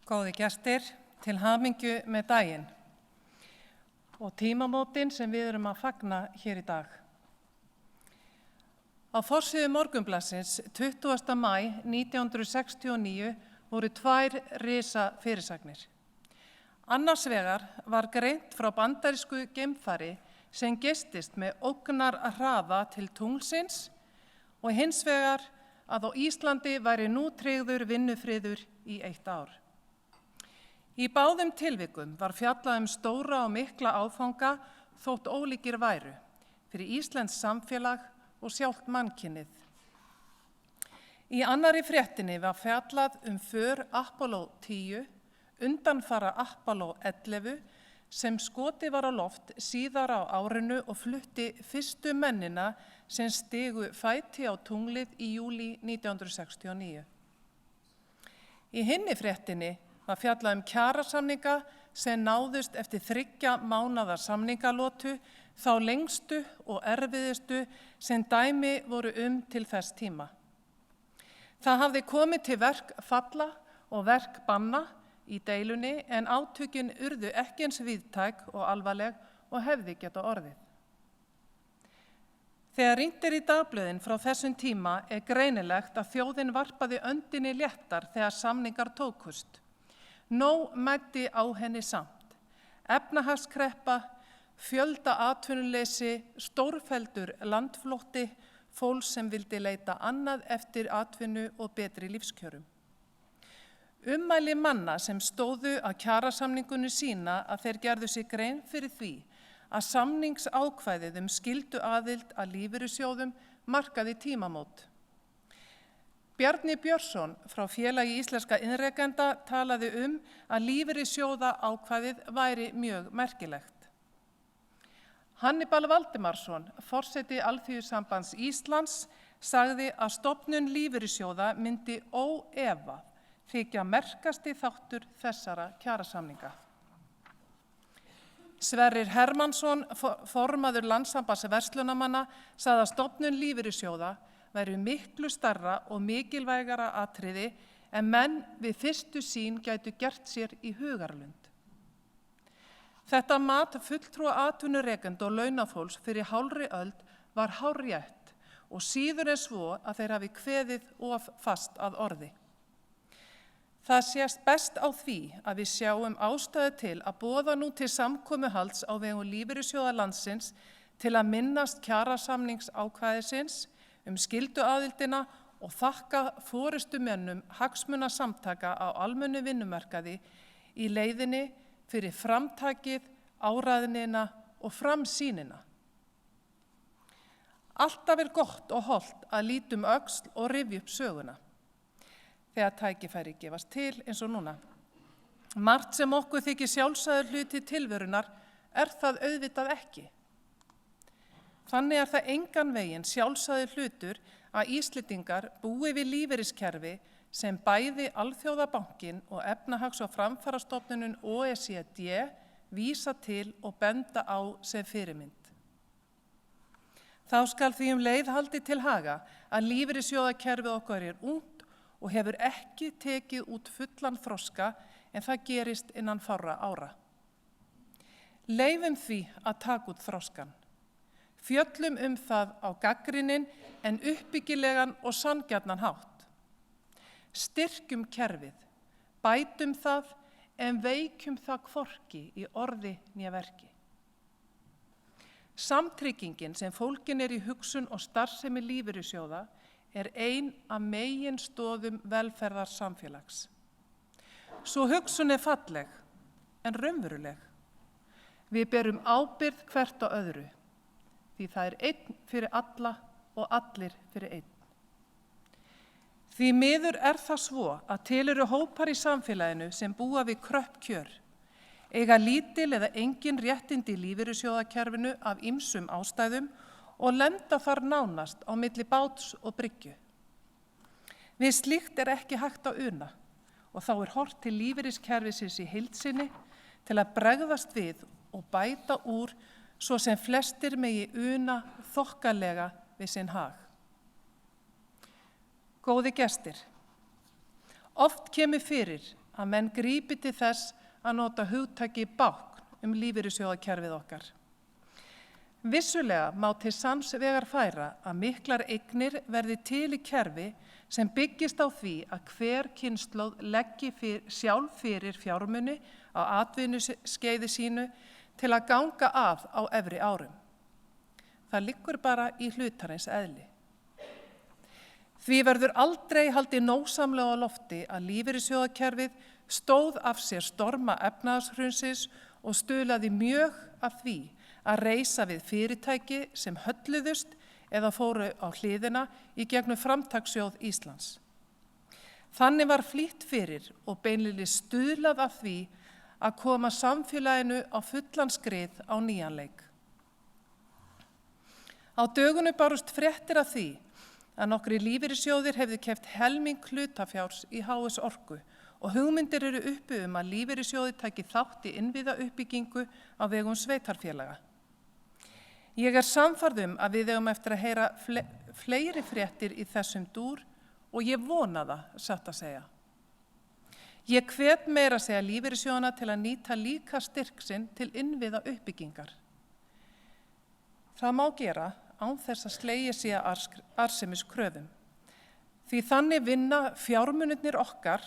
Góði gestir, til hamingju með daginn og tímamótin sem við erum að fagna hér í dag. Á forsíðu Morgunblaðsins 20. maí 1969 voru tvær risafyrirsagnir. Annars vegar var greint frá bandarísku geimfari sem geystist með ógnarhraða til tunglsins og hins vegar að á Íslandi væri nú tryggður vinnufriður í 1 ár. Í báðum tilvikum var fjallað stóra og mikla áfanga þótt ólíkir væru fyrir íslenskt samfélag og sjálft mannkynið. Í annarri fréttinni var fjallað för Apollo 10, undanfara Apollo 11 sem skotið var á loft síðar á árinu og flutti fyrstu mennina sem stigu fæti á tunglið í júlí 1969. Í hinni fréttinni var fjallað kjarasamninga sem náðust eftir 3 mánaða samningalotu, þá lengstu og erfiðustu sem dæmi voru til þess tíma. Það hafði komið til verkfalla og verkbanna í deilunni en átökin urðu ekki eins víðtæk og alvarleg og hefði getað orðið. Þegar rýnt í dagblöðin frá þessum tíma greinilegt að þjóðin varpaði öndinni léttar þegar samningar tókust. Nóg mætti á henni samt. Efnahagskreppa, fjöldaatvinnuleysi, stórfelldur landflótti, fólks sem vildi leita annað eftir atvinnu og betri lífskjörum. Ummæli manna sem stóðu að kjarasamningunni sýna að þeir gerðu sig grein fyrir því að samningsákvæðið skylduaðild að lífeyrissjóðum markaði tímamót. Bjarni Björnsson frá Félagi íslenskra iðnrekenda talaði að lífeyrissjóðaákvæðið væri mjög merkilegt. Hannibal Valdimarsson, forseti Alþýðusambands Íslands, sagði að stofnun lífeyrissjóða myndi óefað þykja merkasti þáttur þessara kjarasamninga. Sverrir Hermannsson, formaður Landssambands verslunamanna, sagði að stofnun lífeyrissjóða væri miklu stærra og mikilvægara atriði en menn við fyrstu sýn gætu gert sér í hugarlund. Þetta mat fulltrúa atvinnurekenda og launafólks fyrir hálfri öld var hárrétt og síður en svo að þeir hafi kveðið of fast að orði. Það sést best á því að við sjáum ástæðu til að boða nú til samkomuhalds á vegum lífeyrissjóða landsins til að minnast kjarasamningsákvæðisins skylduaðildina og þakka forystumönnum hagsmunasamtaka á almennu vinnumarkaði í leiðinni fyrir framtakið, áræðnina og framsýnina. Alltaf gott og hollt að líta öxl og rifja upp söguna þegar tækifæri gefast til eins og núna. Margt sem okkur þykir sjálfsagður hluti tilverunar það auðvitað ekki. Þannig það engan veginn sjálfsagður hlutur að Íslendingar búi við lífeyriskerfi sem bæði Alþjóðabankinn og Efnahags- og framfarastofnunin OECD vísa til og benda á sem fyrirmynd. Þá skal því leið haldið til haga að lífeyrissjóðakerfið okkar ungt og hefur ekki tekið út fullan þroska en það gerist innan fárra ára. Leyfum því að taka út þroskan. Fjöllum það á gagnrýninn en uppbyggilegan og sanngjarnan hátt. Styrkjum kerfið, bætum það en veikum það hvorki í orði né verki. Samtryggingin sem fólgin í hugsun og starfsemi lífeyrissjóða ein af meginstoðum velferðarsamfélags. Sú hugsun falleg en raunveruleg. Við berum ábyrgð hvert á öðru. Því það einn fyrir alla og allir fyrir einn. Því miður það svo að til eru hópar í samfélaginu sem búa við kröpp kjör, eiga lítil eða engin réttindi í lífeyrissjóðakerfinu af ýmsum ástæðum og lenda þar nánast á milli báts og bryggju. Við slíkt ekki hægt að una og þá horft til lífeyriskerfisins í heild sinni til að bregðast við og bæta úr svo sem flestir megi una þokkalega við sinn hag. Góði gestir, oft kemur fyrir að menn grípi til þess að nota hugtakið bákn lífeyrissjóðakerfið okkar. Vissulega má til sanns vegar færa að miklar eignir verði til í kerfi sem byggist á því að hver kynslóð leggi sjálf fyrir fjármuni á atvinnuskeiði sínu til að ganga af á efri árum. Það liggur bara í hlutarins eðli. Því verður aldrei haldið nógsamlega á lofti að lífeyrissjóðakerfið stóð af sér storma efnahagshrunsins og stuðlaði mjög af því að reisa við fyrirtæki sem hölluðust eða fóru á hliðina í gegnum Framtakssjóð Íslands. Þannig var flýtt fyrir og beinlínis stuðlað af því að koma samfélaginu á fullan skrið á nýjan leik. Á dögunum bárust fréttir af því að nokkrir lífeyrissjóðir hefðu keypt helming hlutafjárs í HS Orku og hugmyndir eru uppi að lífeyrissjóðir taki þátt í innviðauppbyggingu á vegum sveitarfélaga. Ég sannfærð að við eigum eftir að heyra fleiri fréttir í þessum dúr og ég vona það, satt að segja. Ég hvet meira að segja lífeyrissjóðana til að nýta líka styrk sinn til innviðauppbyggingar. Það má gera án þess að slegið sé að arðsemiskröfum. Því þannig vinna fjármunirnir okkar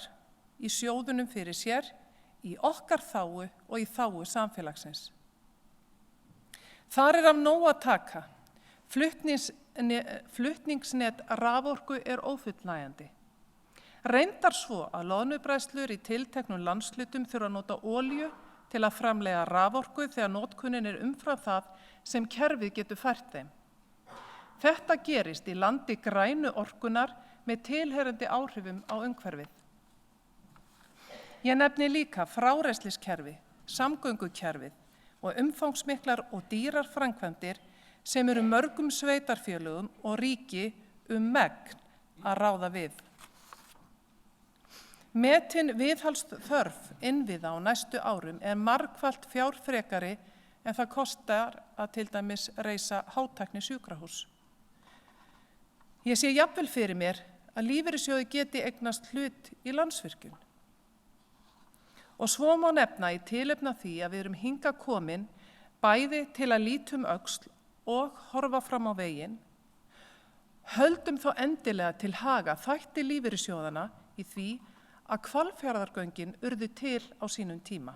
í sjóðunum fyrir sér, í okkar þágu og í þágu samfélagsins. Þar af nóg að taka. Flutningsnet raforku ófullnægjandi. Reyndar svo að loðnubræðslur í tilteknum landshlutum þurfa að nota olíu til að framleiða raforku þegar notkunin umfram það sem kerfið getur fært þeim. Þetta gerist í landi grænu orkunar með tilheyrandi áhrifum á umhverfið. Ég nefni líka frárennsliskerfi, samgöngukerfið og umfangsmiklar og dýrar framkvæmdir sem eru mörgum sveitarfélögum og ríki megn að ráða við. Metin viðhaldsþörf innviða á næstu árum margfalt fjárfrekari en það kostar að til dæmis reisa hátæknisjúkrahús. Ég sé jafnvel fyrir mér að lífeyrissjóði geti eignast hlut í Landsvirkjun. Og svo má nefna í tilefni af því að við erum hingað komin bæði til að líta öxl og horfa fram á veginn. Höldum þó endilega til haga þætti lífeyrissjóðana í því að Hvalfjarðargöngin urðu til á sínum tíma.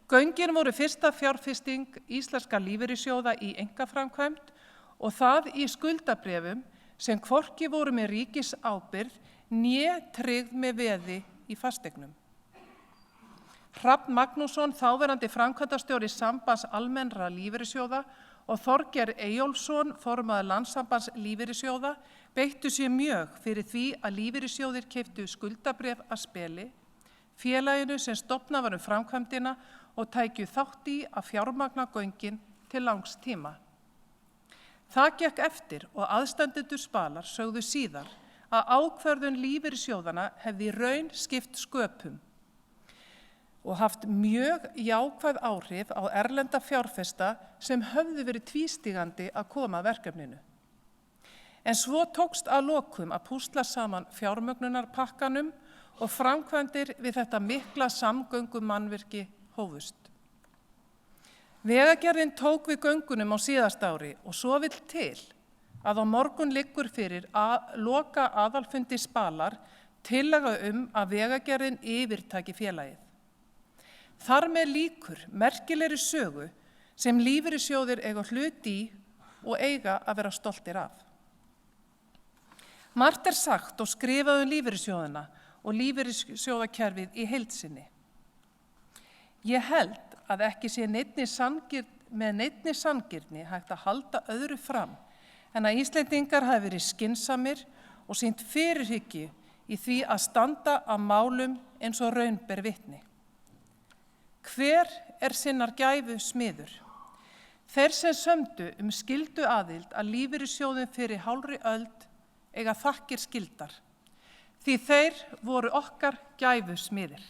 Göngin voru fyrsta fjárfesting íslenska lífeyrissjóða í einkaframkvæmd og það í skuldabréfum sem hvorki voru með ríkisábyrgð né tryggð með veði í fasteignum. Hrafn Magnússon, þáverandi framkvæmdastjóri Sambands almennra lífeyrissjóða og Þorgeir Eyjólfsson, formaður Landssambands lífeyrissjóða, beittu sér mjög fyrir því að lífeyrissjóðir keyptu skuldabréf að speli, félaginu sem stofnað var framkvæmdina og tækju þátt í að fjármagna göngin til langs tíma. Það gekk eftir og aðstandendur Spalar sögðu síðar að ákvörðun lífeyrissjóðana hefði í raun skipt sköpum og haft mjög jákvæð áhrif á erlenda fjárfesta sem höfðu verið tvístígandi að koma að verkefninu. En svo tókst að lokum að púsla saman fjármögnunarpakkanum og framkvæmdir við þetta mikla samgöngumannvirki hófust. Vegagerðin tók við göngunum á síðasta ári og svo vill til að á morgun liggur fyrir loka aðalfundi Spalar tillaga að Vegagerðin yfirtaki félagið. Þar með lýkur merkilegri sögu sem lífeyrissjóðir eiga hlut í og eiga að vera stoltir af. Margt sagt og skrifað lífeyrissjóðina og lífeyrissjóðakerfið í heild sinni. Ég held að ekki sé með neinni sanngirni hægt að halda öðru fram en að Íslendingar hafi verið skynsamir og sýnt fyrirhyggju í því að standa að málum eins og raun ber vitni. Hver sinnar gæfu smiður? Þeir sem sömdu skyldu aðild að lífeyrissjóðum fyrir hálfri öld eiga þakkir skildar, því þeir voru okkar gæfu smiðir.